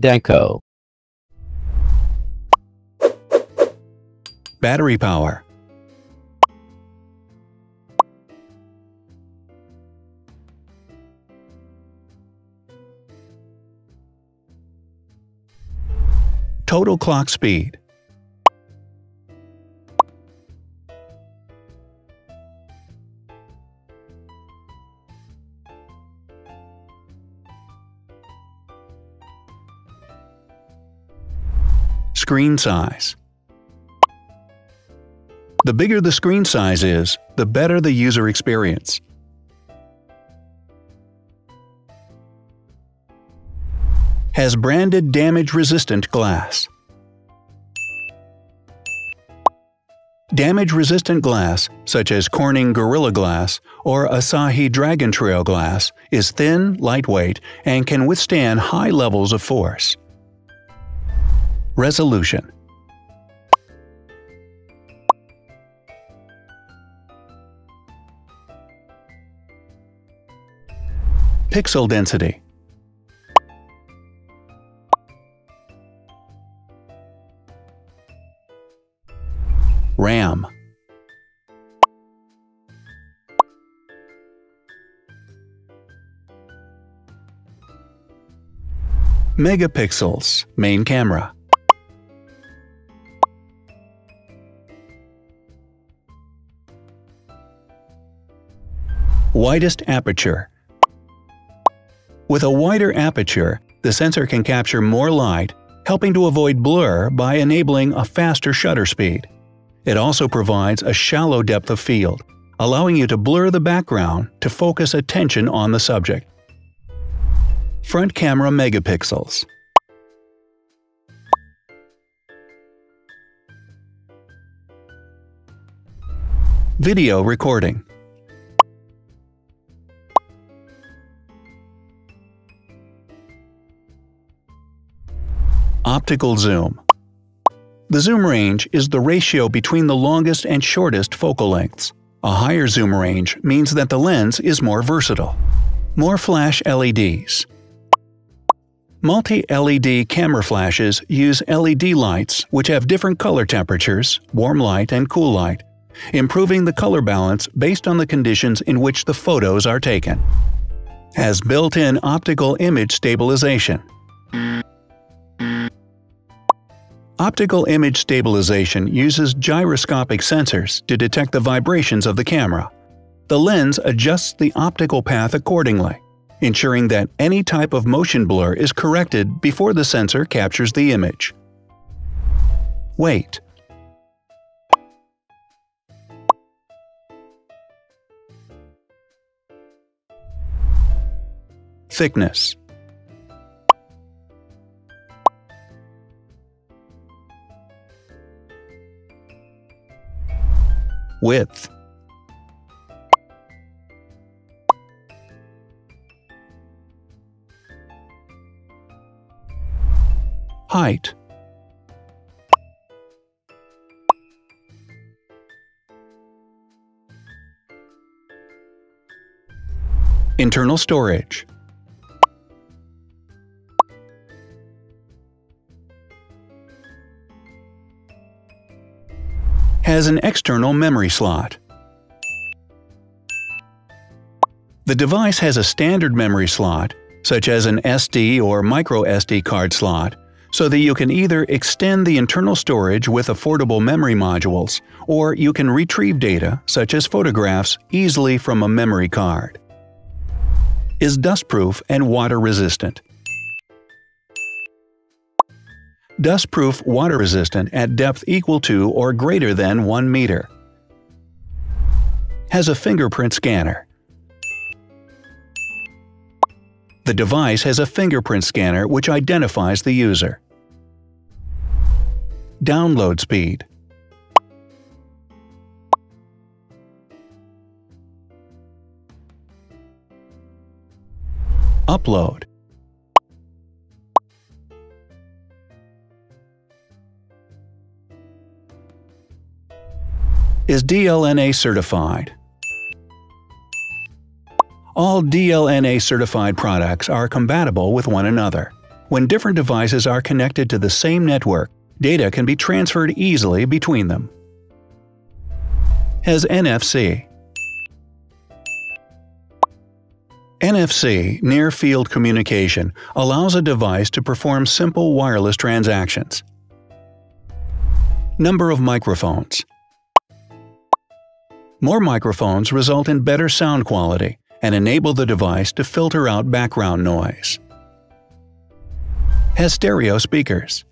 Deco. Battery power. Total clock speed. Screen size. The bigger the screen size is, the better the user experience. Has branded damage-resistant glass. Damage-resistant glass, such as Corning Gorilla Glass or Asahi Dragon Trail glass, is thin, lightweight, and can withstand high levels of force. Resolution. Pixel density. RAM. Megapixels, main camera. Widest aperture. With a wider aperture, the sensor can capture more light, helping to avoid blur by enabling a faster shutter speed. It also provides a shallow depth of field, allowing you to blur the background to focus attention on the subject. Front camera megapixels. Video recording. Optical zoom. The zoom range is the ratio between the longest and shortest focal lengths. A higher zoom range means that the lens is more versatile. More flash LEDs. Multi-LED camera flashes use LED lights which have different color temperatures, warm light and cool light, improving the color balance based on the conditions in which the photos are taken. Has built-in optical image stabilization. Optical image stabilization uses gyroscopic sensors to detect the vibrations of the camera. The lens adjusts the optical path accordingly, ensuring that any type of motion blur is corrected before the sensor captures the image. Weight. Thickness. Width. Height. Internal storage. Has an external memory slot. The device has a standard memory slot, such as an SD or micro SD card slot, so that you can either extend the internal storage with affordable memory modules, or you can retrieve data, such as photographs, easily from a memory card. Is dustproof and water-resistant. Dustproof water-resistant at depth equal to or greater than 1 meter. Has a fingerprint scanner. The device has a fingerprint scanner which identifies the user. Download speed. Upload. Is DLNA certified. All DLNA certified products are compatible with one another. When different devices are connected to the same network, data can be transferred easily between them. Has NFC. NFC, near-field communication, allows a device to perform simple wireless transactions. Number of microphones. More microphones result in better sound quality and enable the device to filter out background noise. Has stereo speakers.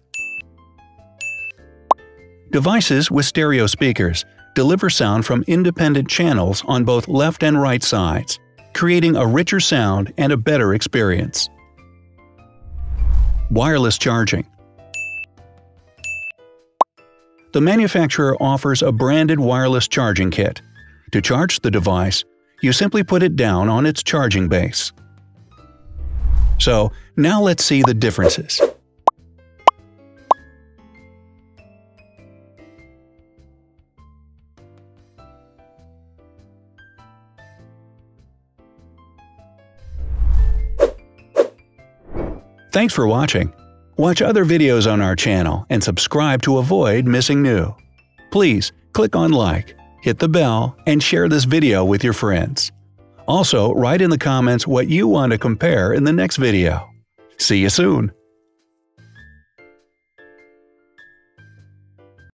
Devices with stereo speakers deliver sound from independent channels on both left and right sides, creating a richer sound and a better experience. Wireless charging. The manufacturer offers a branded wireless charging kit. To charge the device, you simply put it down on its charging base. So, now let's see the differences. Thanks for watching. Watch other videos on our channel and subscribe to avoid missing new. Please click on like, hit the bell, and share this video with your friends. Also, write in the comments what you want to compare in the next video. See you soon!